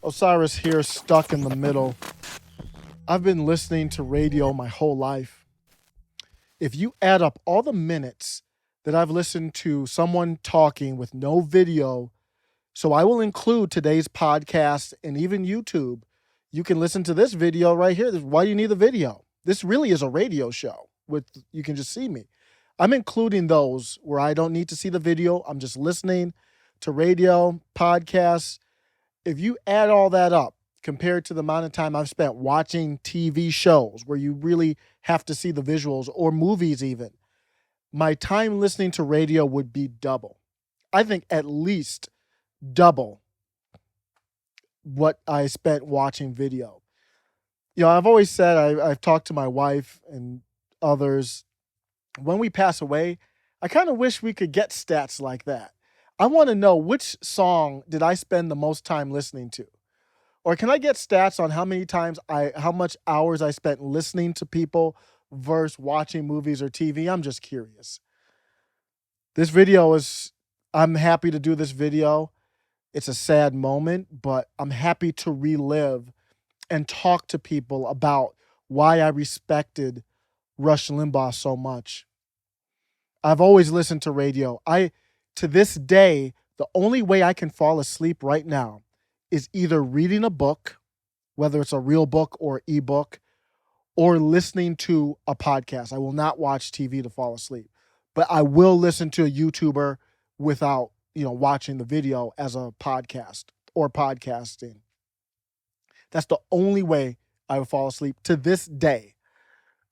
Osiris here, stuck in the middle. I've been listening to radio my whole life. If you add up all the minutes that I've listened to someone talking with no video, so I will include today's podcast and even YouTube. You can listen to this video right here. Why do you need the video? This really is a radio show with you can just see me. I'm including those where I don't need to see the video. I'm just listening to radio, podcasts. If you add all that up compared to the amount of time I've spent watching TV shows where you really have to see the visuals or movies even, my time listening to radio would be double. I think at least double what I spent watching video. I've always said, I've talked to my wife and others, when we pass away, I kind of wish we could get stats like that. I want to know which song did I spend the most time listening to? Or can I get stats on how much hours I spent listening to people versus watching movies or TV? I'm just curious. I'm happy to do this video. It's a sad moment, but I'm happy to relive and talk to people about why I respected Rush Limbaugh so much. I've always listened to radio. To this day, the only way I can fall asleep right now is either reading a book, whether it's a real book or ebook, or listening to a podcast. I will not watch TV to fall asleep, but I will listen to a YouTuber without, watching the video as a podcast or podcasting. That's the only way I would fall asleep to this day,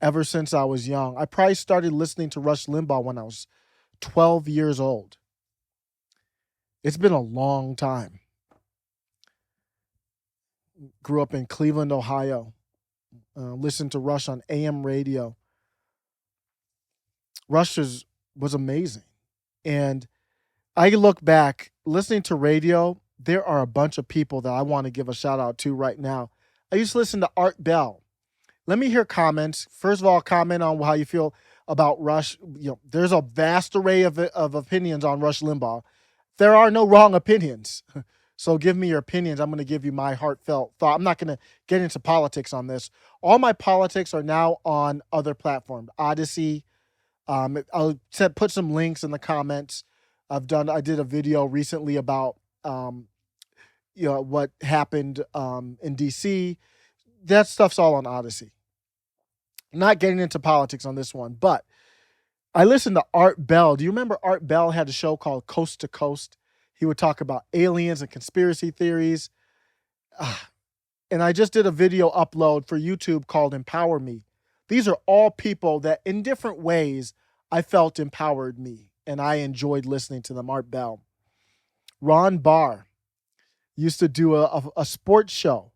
ever since I was young. I probably started listening to Rush Limbaugh when I was 12 years old. It's been a long time. Grew up in Cleveland, Ohio. Listened to Rush on AM radio. Rush was amazing. And I look back, listening to radio, there are a bunch of people that I want to give a shout out to right now. I used to listen to Art Bell. Let me hear comments. First of all, comment on how you feel about Rush. There's a vast array of opinions on Rush Limbaugh. There are no wrong opinions. So give me your opinions. I'm going to give you my heartfelt thought. I'm not going to get into politics on this. All my politics are now on other platforms. Odyssey. I'll put some links in the comments. I did a video recently about what happened in DC. That stuff's all on Odyssey. Not getting into politics on this one, but I listened to Art Bell. Do you remember Art Bell had a show called Coast to Coast? He would talk about aliens and conspiracy theories. And I just did a video upload for YouTube called Empower Me. These are all people that in different ways I felt empowered me, and I enjoyed listening to them. Art Bell. Ron Barr used to do a sports show.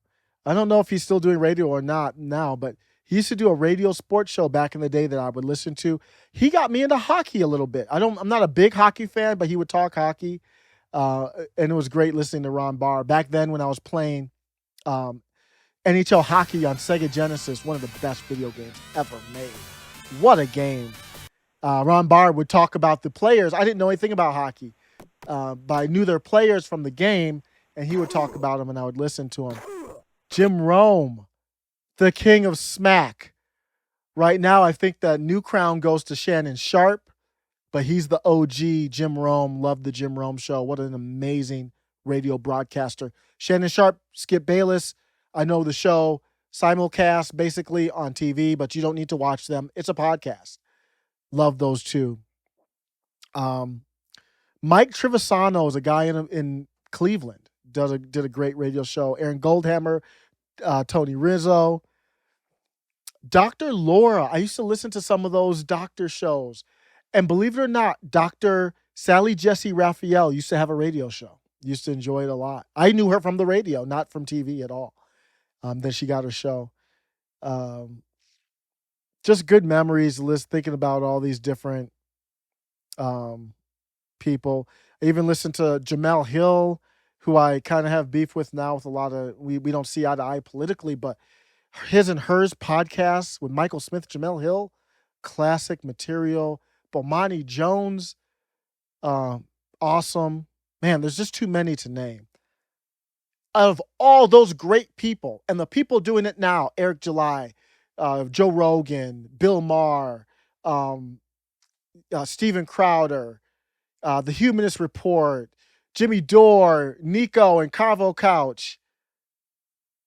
I don't know if he's still doing radio or not now, but he used to do a radio sports show back in the day that I would listen to. He got me into hockey a little bit. I'm not a big hockey fan, but he would talk hockey. And it was great listening to Ron Barr. Back then when I was playing NHL hockey on Sega Genesis, one of the best video games ever made. What a game. Ron Barr would talk about the players. I didn't know anything about hockey, but I knew their players from the game, and he would talk about them, and I would listen to him. Jim Rome, the king of smack. Right now, I think the new crown goes to Shannon Sharp, but he's the OG Jim Rome. Love the Jim Rome show. What an amazing radio broadcaster. Shannon Sharp, Skip Bayless. I know the show, simulcast basically on TV, but you don't need to watch them. It's a podcast. Love those two. Mike Trivisano is a guy in Cleveland. Did a great radio show. Aaron Goldhammer, Tony Rizzo. Dr. Laura. I used to listen to some of those doctor shows. And believe it or not, Dr. Sally Jesse Raphael used to have a radio show. Used to enjoy it a lot. I knew her from the radio, not from TV at all. Then she got her show. Just good memories, thinking about all these different people. I even listened to Jamel Hill, who I kind of have beef with now with a lot of, we don't see eye to eye politically, but his and hers podcast with Michael Smith, Jamel Hill, classic material. Bomani Jones, awesome. Man, there's just too many to name. of all those great people and the people doing it now, Eric July, Joe Rogan, Bill Maher, um, Steven Crowder, The Humanist Report, Jimmy Dore, Nico, and Carvo Couch,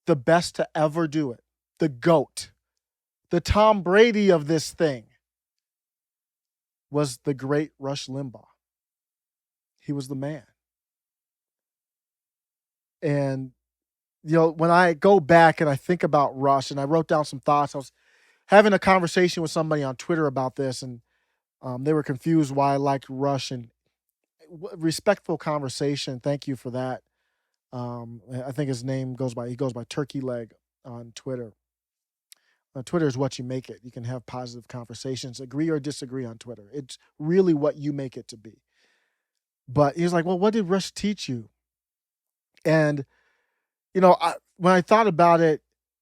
the best to ever do it, the GOAT, the Tom Brady of this thing, was the great Rush Limbaugh. He was the man. And, when I go back and I think about Rush, and I wrote down some thoughts, I was having a conversation with somebody on Twitter about this, and they were confused why I liked Rush, and respectful conversation. Thank you for that. I think his name goes by Turkey Leg on Twitter. Twitter is what you make it. You can have positive conversations, agree or disagree on Twitter. It's really what you make it to be. But he was like, well, what did Rush teach you? And, when I thought about it,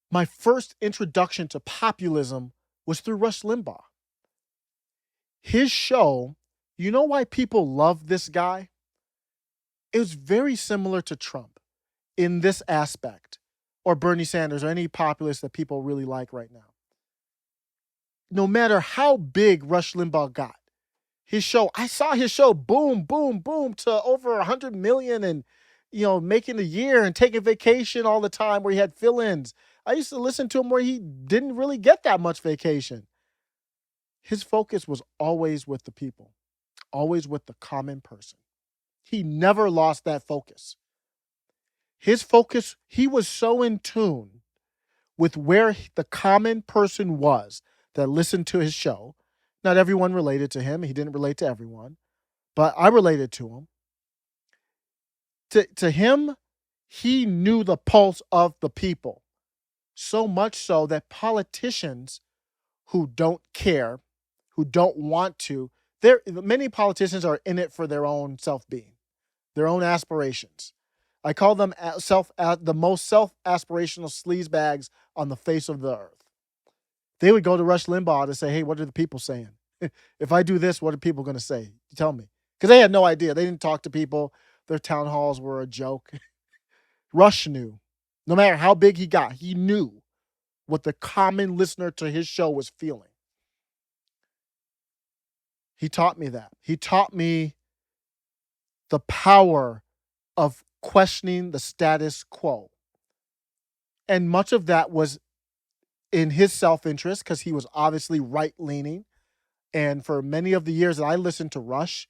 my first introduction to populism was through Rush Limbaugh. His show, you know why people love this guy? It was very similar to Trump in this aspect, or Bernie Sanders, or any populist that people really like right now. No matter how big Rush Limbaugh got, his show, I saw his show boom, boom, boom to over 100 million, and, making a year and taking vacation all the time where he had fill-ins. I used to listen to him where he didn't really get that much vacation. His focus was always with the people, always with the common person. He never lost that focus. His focus, he was so in tune with where the common person was that listened to his show. Not everyone related to him. He didn't relate to everyone, but I related to him. To him, he knew the pulse of the people, so much so that politicians who don't care, who don't want to, many politicians are in it for their own self-being, their own aspirations. I call them the most self-aspirational sleazebags on the face of the earth. They would go to Rush Limbaugh to say, hey, what are the people saying? If I do this, what are people going to say? Tell me. Because they had no idea. They didn't talk to people. Their town halls were a joke. Rush knew. No matter how big he got, he knew what the common listener to his show was feeling. He taught me that. He taught me the power of questioning the status quo. And much of that was in his self-interest, because he was obviously right-leaning. And for many of the years that I listened to Rush,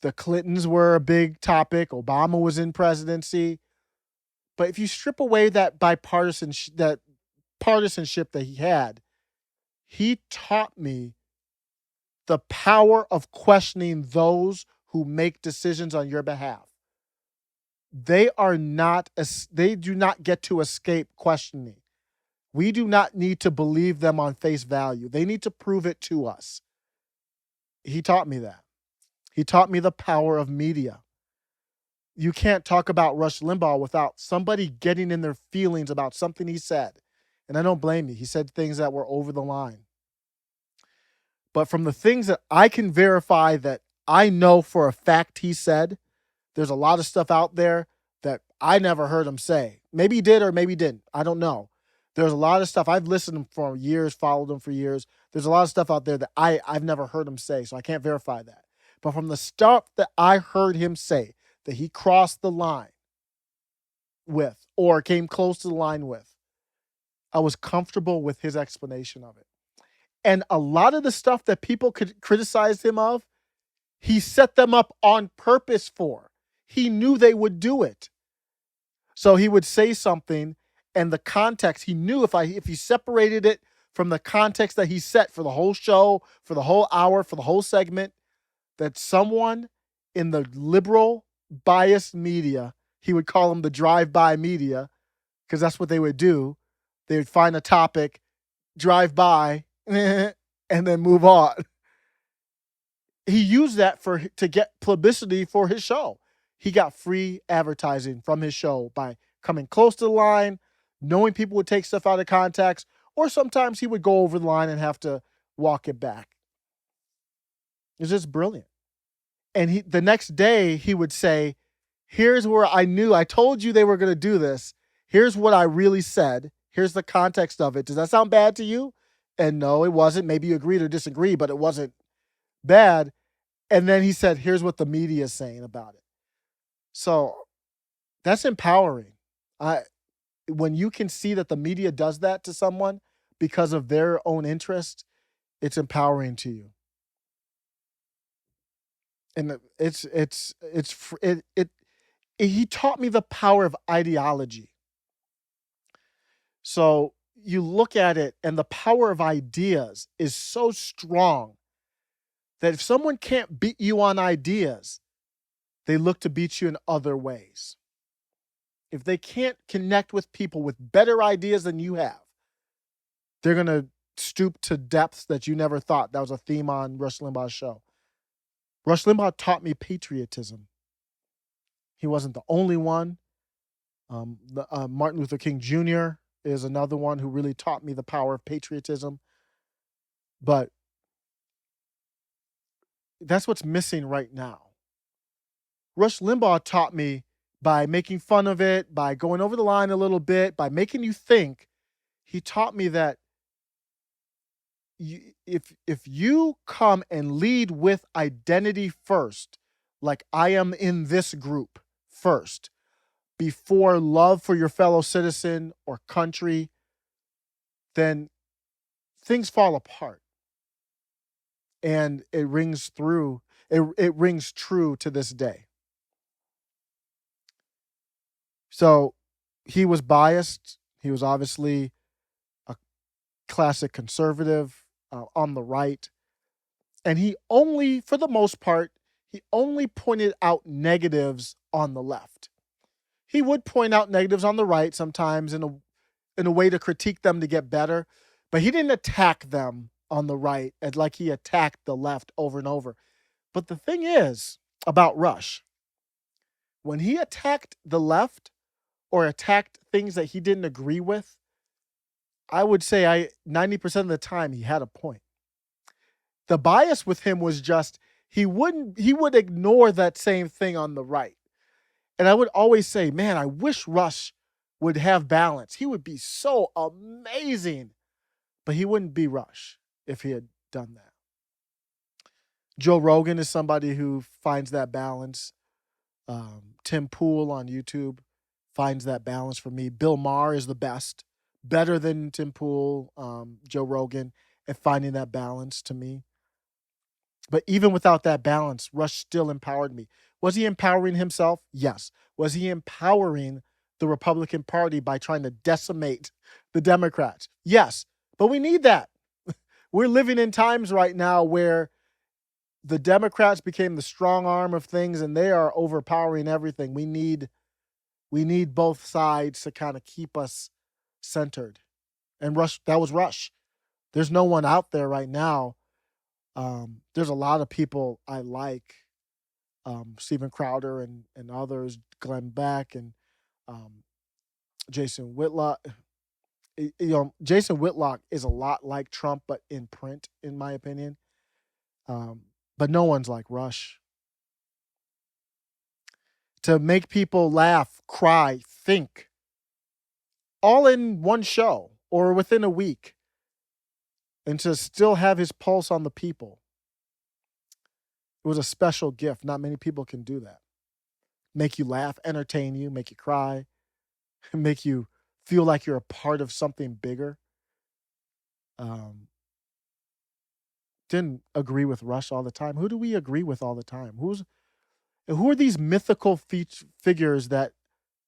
the Clintons were a big topic. Obama was in presidency. But if you strip away that partisanship that he had, he taught me the power of questioning those who make decisions on your behalf. They do not get to escape questioning. We do not need to believe them on face value. They need to prove it to us. He taught me that. He taught me the power of media. You can't talk about Rush Limbaugh without somebody getting in their feelings about something he said. And I don't blame you. He said things that were over the line. But from the things that I can verify that I know for a fact he said, there's a lot of stuff out there that I never heard him say. Maybe he did or maybe he didn't. I don't know. There's a lot of stuff. I've listened to him for years, followed him for years. There's a lot of stuff out there that I've never heard him say, so I can't verify that. But from the stuff that I heard him say, that he crossed the line with or came close to the line with, I was comfortable with his explanation of it. And a lot of the stuff that people could criticize him of, he set them up on purpose for. He knew they would do it. So he would say something, and the context, he knew if he separated it from the context that he set for the whole show, for the whole hour, for the whole segment, that someone in the liberal biased media, he would call them the drive-by media, because that's what they would do. They would find a topic, drive by, and then move on. He used that to get publicity for his show. He got free advertising from his show by coming close to the line, knowing people would take stuff out of context, or sometimes he would go over the line and have to walk it back. It's just brilliant. And the next day he would say, here's where I knew, I told you they were going to do this. Here's what I really said. Here's the context of it. Does that sound bad to you? And no, it wasn't. Maybe you agreed or disagree, but it wasn't bad. And then he said, here's what the media is saying about it. So that's empowering. When you can see that the media does that to someone because of their own interest, it's empowering to you. And he taught me the power of ideology. So you look at it, and the power of ideas is so strong that if someone can't beat you on ideas, they look to beat you in other ways. If they can't connect with people with better ideas than you have, they're going to stoop to depths that you never thought. That was a theme on Rush Limbaugh's show. Rush Limbaugh taught me patriotism. He wasn't the only one. Martin Luther King Jr. is another one who really taught me the power of patriotism. But that's what's missing right now. Rush Limbaugh taught me by making fun of it, by going over the line a little bit, by making you think. He taught me that if you come and lead with identity first, like I am in this group first, before love for your fellow citizen or country, then things fall apart. And it rings through, it rings true to this day. So he was biased. He was obviously a classic conservative on the right. And he only, for the most part, he only pointed out negatives on the left. He would point out negatives on the right sometimes in a way to critique them to get better, but he didn't attack them on the right like he attacked the left over and over. But the thing is about Rush, when he attacked the left or attacked things that he didn't agree with, I would say 90% of the time he had a point. The bias with him was just he would ignore that same thing on the right. And I would always say, man, I wish Rush would have balance. He would be so amazing. But he wouldn't be Rush if he had done that. Joe Rogan is somebody who finds that balance. Tim Pool on YouTube finds that balance for me. Bill Maher is the best. Better than Tim Pool, Joe Rogan, at finding that balance to me. But even without that balance, Rush still empowered me. Was he empowering himself? Yes. Was he empowering the Republican Party by trying to decimate the Democrats? Yes. But we need that. We're living in times right now where the Democrats became the strong arm of things and they are overpowering everything. We need both sides to kind of keep us centered. And Rush, that was Rush. There's no one out there right now. There's a lot of people I like, Steven Crowder and others, Glenn Beck and Jason Whitlock. Jason Whitlock is a lot like Trump, but in print, in my opinion. But no one's like Rush. To make people laugh, cry, think, all in one show or within a week, and to still have his pulse on the people. It was a special gift. Not many people can do that. Make you laugh, entertain you, make you cry, make you feel like you're a part of something bigger. Didn't agree with Rush all the time. Who do we agree with all the time? Who are these mythical figures that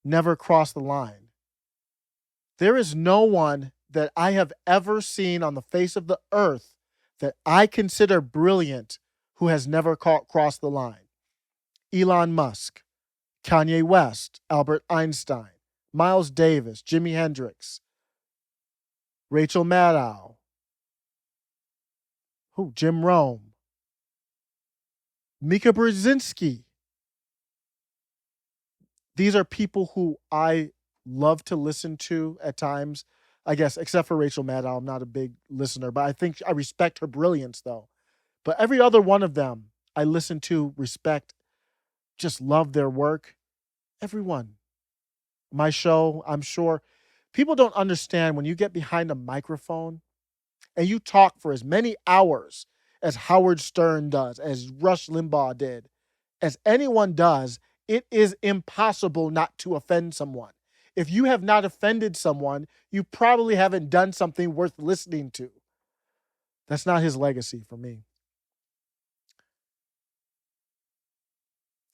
never cross the line? There is no one that I have ever seen on the face of the earth that I consider brilliant who has never crossed the line. Elon Musk, Kanye West, Albert Einstein, Miles Davis, Jimi Hendrix, Rachel Maddow, Jim Rome, Mika Brzezinski. These are people who I love to listen to at times. I guess, except for Rachel Maddow, I'm not a big listener, but I think I respect her brilliance, though. But every other one of them I listen to, respect, just love their work. Everyone. My show, I'm sure people don't understand when you get behind a microphone and you talk for as many hours as Howard Stern does, as Rush Limbaugh did, as anyone does, it is impossible not to offend someone. If you have not offended someone, you probably haven't done something worth listening to. That's not his legacy for me.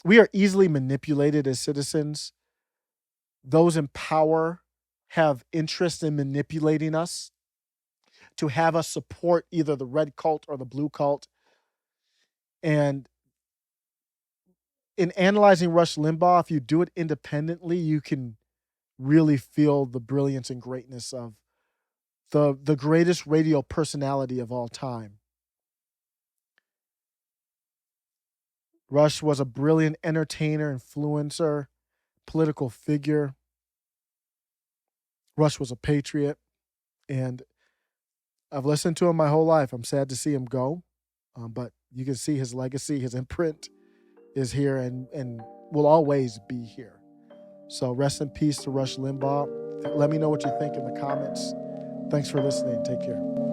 We are easily manipulated as citizens. Those in power have interest in manipulating us to have us support either the red cult or the blue cult. And in analyzing Rush Limbaugh, if you do it independently, you can really feel the brilliance and greatness of the greatest radio personality of all time. Rush was a brilliant entertainer, influencer, political figure. Rush was a patriot, and I've listened to him my whole life. I'm sad to see him go, but you can see his legacy, his imprint is here and will always be here. So rest in peace to Rush Limbaugh. Let me know what you think in the comments. Thanks for listening. Take care.